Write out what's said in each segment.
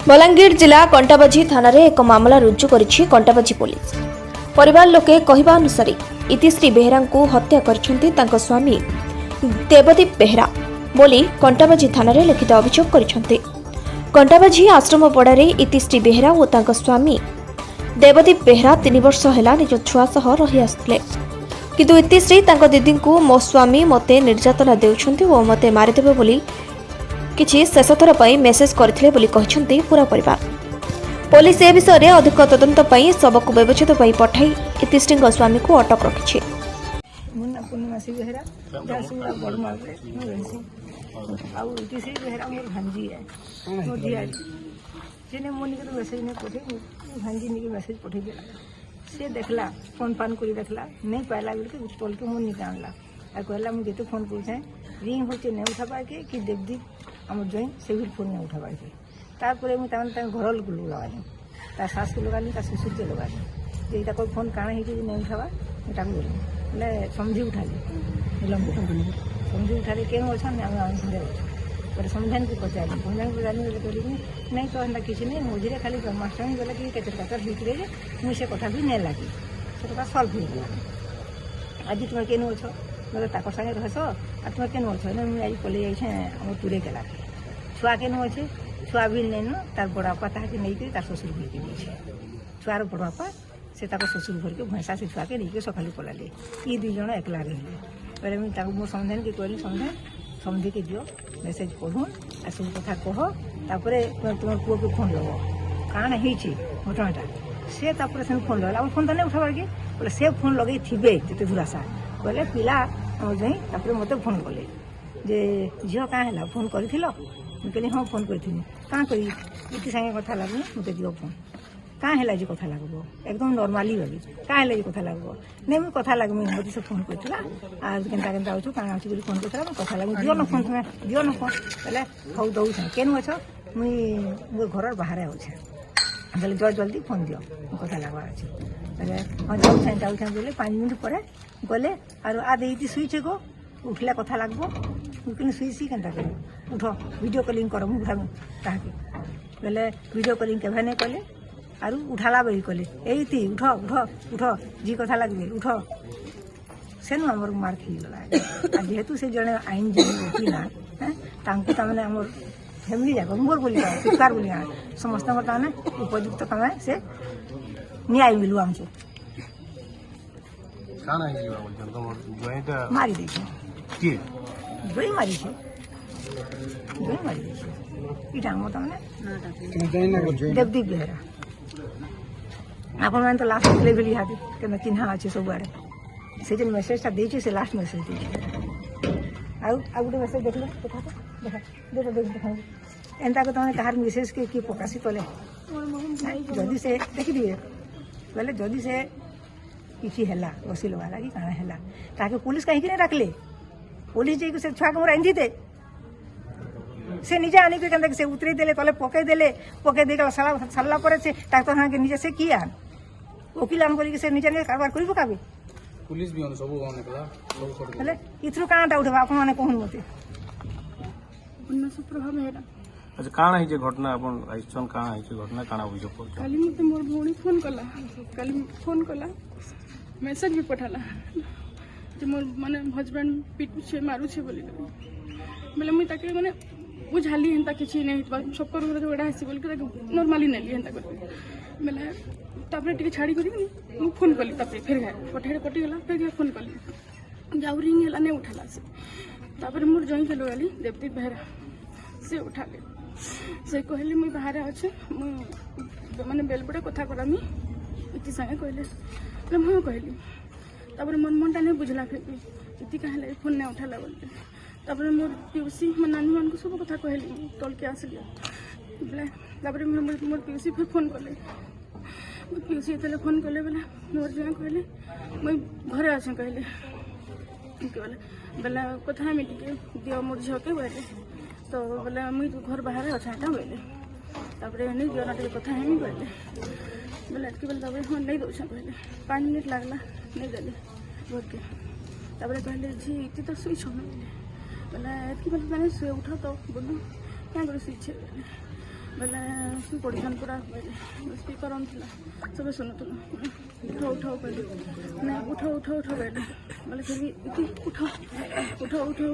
बलांगीर जिला कंटाबाजी थाना एक मामला रुजु करिछि कंटाबाजी पुलिस। परिवार लोके कहवा अनुसार इतिश्री बेहेरा को हत्या करछन्ती तांको स्वामी देवदीप बेहेरा बोली कंटाबाजी थाना लिखित अभियोग करछन्ती। कंटाबाजी आश्रम पड़ारे इतिश्री बेहेरा और तांको स्वामी देवदीप बेहेरा 3 वर्ष हैला निज छुआ सह रही आसुथिले, किंतु इतिश्री तांको दीदी को मो स्वामी मते निर्यातना देउछन्ती और मते मारिदेबे बोली किछि शेषथर पई मेसेज करथिले बोली कहछन्ती पूरा परिवार। पुलिस ए विषय रे अधिक तदंत पई सबको व्यवच्छेद पई पठाई इतिश्री स्वामी को अटक रखिछि। मुन्ना पूर्णिमासी बेहरा जासुरा बड़माल रे रहसी आउ इतिश्री बेहरा मोर भांजी है मोर दियारी जेने मोनी के मैसेज ने पठे भांजी ने के मैसेज पठे दिला से देखला फोन पान करी देखला नहीं पाइला बोल के टोल के मोनी के आणला आ कहला मु जेते फोन करू रिंग होचे ने उठाबा के कि देवदीप आम जॉइन से भी फोन नहीं उठा पाए तारपर मुझे घर लोक लगानी ता सास को लगानी ता ससुर के लगानी जे इटा कोई फोन काण है नहीं उठावा इटा बोली बोले समझी उठाली विलम्ब समझी उठाले के अच्छा घरे पर समझान की पचारि समझान पचारि कहली नहीं तो एंता किसी नहीं मझे खाली जन्माष्टमी गला कि केतर भीतर मुझे कथा भी नहीं लगी से कथा सल्व हो आज तुम के अच्छ मतलब ताक सागे रहस आ तुम के अच्छ मुझे आज पलि जाइए आम टूरे गला छुआ के अच्छे छुआ भी नहीं न तार बड़ बापा ताके नहीं तार ससुर घर के दिए छुआर बड़ बापा से ससुर घर के भैंसा से छुआ के नहीं सकाल पलाले ये 2 जन एकला रही मुझे मो समझान के कहली समझे के दियो मेसेज पढ़ू आ सब कथा कह तापर तुम पुओ को फोन लग काण हो घटनाटा से से फोन लगे फोन तो नहीं उठा के बोले से फोन लगे थे जिते दुरासा कहले पिला जापर मत फोन कले जे झील क्या है फोन कर कहली हाँ फोन करी क्या करी इति सागे कथा लगनी मत दियो फोन क्या है जो कथा लगब एकदम नॉर्मली भाई क्या है कथा लगब नहीं मुझे कथा लगमी मत से फोन करता केन्ता केन्ता अच्छु क्या अच्छी फोन करता कथा लगे दियो न फोन तुम्हें दियो न फोन बोले हौ दौ केन अच्छ मुझे घर बाहर अच्छे बोले जल्दी फोन दियो कथा लगवार अच्छे बोले हाँ जाऊँ बोले 5 मिनट पर गले आर आ दे शुईचे गो उठला कथा लगब मुझे शुईसी केन्ता कर उठ वीडियो कॉलिंग कर मुझे ताकि बोले वीडियो कॉलिंग केभे नहीं कले आर उठाला बही कले ये उठ उठ उठ जी कथा लगे उठ से आमर मार खाईगला जेहेतु से जड़े आईनजीवी वकील ताने आम फैमिली जाक मोर बोली सरकार बोली समस्त उपयुक्त तमें से न्याय मिलू आमको मारी दे जोई मारी जोई मारी दे इटा आम तमें देवदीप बेहेरा आपन तो लास्ट लेवल यहाँ के चिन्हा अच्छे सब आड़े से जो मेसेजटा देखे से लास्ट मेसेज दे आउ गोटे मेसेज देख लो देखा देख देख देखा एंता को तुम कहार मेसेज के प्रकाशित कले जदि से देखी दिए बोले जदि से किसी है वसील वाला कि काଣା है ताके पुलिस कहीं नहीं रखले पुलिस जी से छुआ के मोर आनी थे से निजे आनी के से उतरे देले तले पकई दे सारा पर से के निजे से किया वकील आम कर से निजे कारबार कर पकाबे पुलिस भी सब हेले इथरु काणटा उठबा आपन माने कहन मते प्रभाव है अच्छा काଣା है घटना अपन आइसन काଣା है घटना काଣା अभियोग कर काली मते मोर भौणी फोन कला मेसेज भी पठाला जे मोर माने हस्बैंड पिटू छे मारू छे बोली बोले मुई ताके माने बुझाली हेन्ता किछि नहीं सब कर जो एडा हसी बोल के नॉर्मली नेली हेन्ता कर बोले तापर टिके छाड़ी करी मु फोन कली तापर फिर गए पठेड़ कटि गला फिर गए फोन कली जाऊ रिंग हला नहीं उठाला से मोर जई के लगाली देवदीप बेहेरा से उठाले से कहली मुई बाहर अच्छे माने बेलबुड़े कथा करामी इति संगे कहले हाँ कहली तापर मन मनटा नहीं बुझला फिर भी इति कहे फोन नहीं उठाला बोलते तापर मोर पीयूसी मोर नानी मान को सब कथा कहली टोल के आसली बोले तापर मोर पीयूसी फिर फोन कले पीयूसी ये फोन कले बोले मोर जो कहले मुई घरे अच्छे कहले बोले बोले कथा में दियो मोर झील के बोले तो बोले मुई घर बाहर अच्छा बोले तापर नहीं दियो ना कथा हेमी कहले बोले कि बोले तापर हाँ नहीं दौसा कहले 5 मिनट लगला नहीं देले घर के तापर कहले झी इति तो शुई छो बोले कि बोले मैंने शुए उठा तो बोलू क्या कर शुई बोले ପଡ଼ିଛନ୍ ପୁରା ସ୍ପିକର ଅନ୍ ଥିଲା ସବୁ ଶୁଣୁଥିଲୁ ଉଠ କହିଲେ ନା ଉଠ କହିଲେ ବୋଲେ ଫିର୍ ବି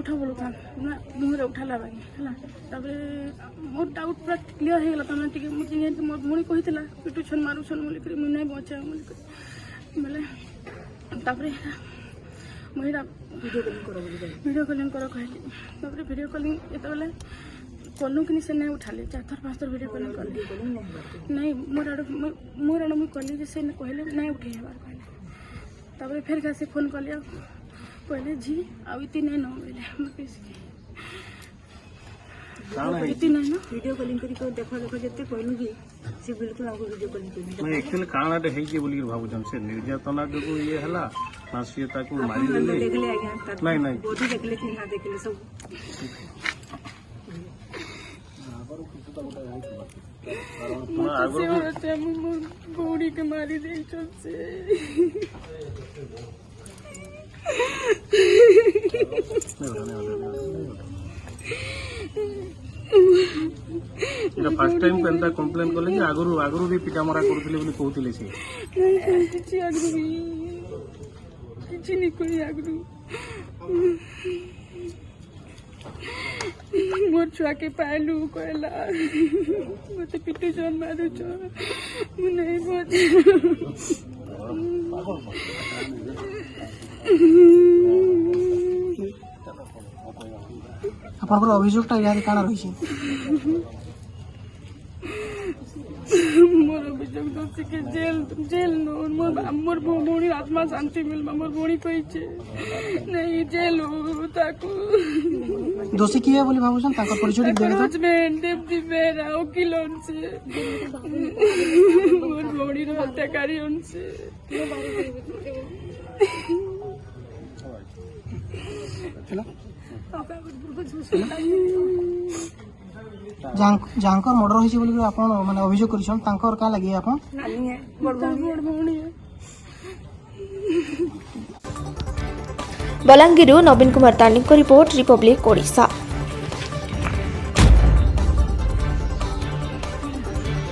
ଉଠ ବୋଲୁଥାନ୍ ନା ମୁହଁରେ ଉଠାଲା ବାକି ହେଲା ତାପରେ ମୋର ଡାଉଟ୍ ପୁରା କ୍ଲିୟର ହେଇଗଲା ତମେ ଟିକେ ମୁଁ ଯେହେତୁ ମୋର ଭଉଣୀ କହିଥିଲା ପିଟୁଛନ୍ ମାରୁଛନ୍ ବୋଲିକରି ମୁଁ ନାଇଁ ବଞ୍ଚା ବୋଲିକରି ବୋଲେ ତାପରେ ମୁଁ ଏଇଟା ଭିଡ଼ିଓ କଲିଂ କର କହିଲି ତାପରେ ଭିଡ଼ିଓ କଲିଂ ଯେତେବେଳେ कलु कि से नहीं उठाले 4 5 थर वीडियो कॉलिंग कर नहीं मोर आड़ मुझे कली से कहले नहीं उठे हबार कहले तापर फिर का से फोन कलिया कहले जी आ इति नहीं न बोले इति नहीं न वीडियो कॉलिंग करी को देखो जते कहलु जी से बिल्कुल हमको वीडियो कॉलिंग करी मैं एक्चुअली काणाटे है कि बोली भाबु जन से निर्यातना जो ये हला ना से ताको मारी देले देखले आज्ञा नहीं बोधी देखले कि ना देखले सब भौणी के मारी दे फर्स्ट टाइम केनता कंप्लेन कले कि आगरू भी पिटा मरा करथिले बोली कहउथिले से किछि आगरू भी किछि नि कोई आगरू मोर छुआ के पालू कहला मत पिटू जन मारू छ मु नहीं बोझ आपनकर अभियोगटा यार काना रहिछि मोर अभियोग दोषी के जेल नो मोर भौणी आत्मा शांति मिलबा मोर भौणी कहिछे नहीं जेल हो ताकू दोषी किए बोली भाबुछन ताकर परिचय देबे तो हस्बैंड देवती बेरा वकील से मोर भौणी रो हत्याकारी से जानकर मर्डर होइछि बोली आपन माने अभियोग करिछन तांकर का लागि आपन नानी है बड़ भौणी है बलांगीरु नवीन कुमार तांडीको रिपोर्ट रिपब्लिक ओडिशा।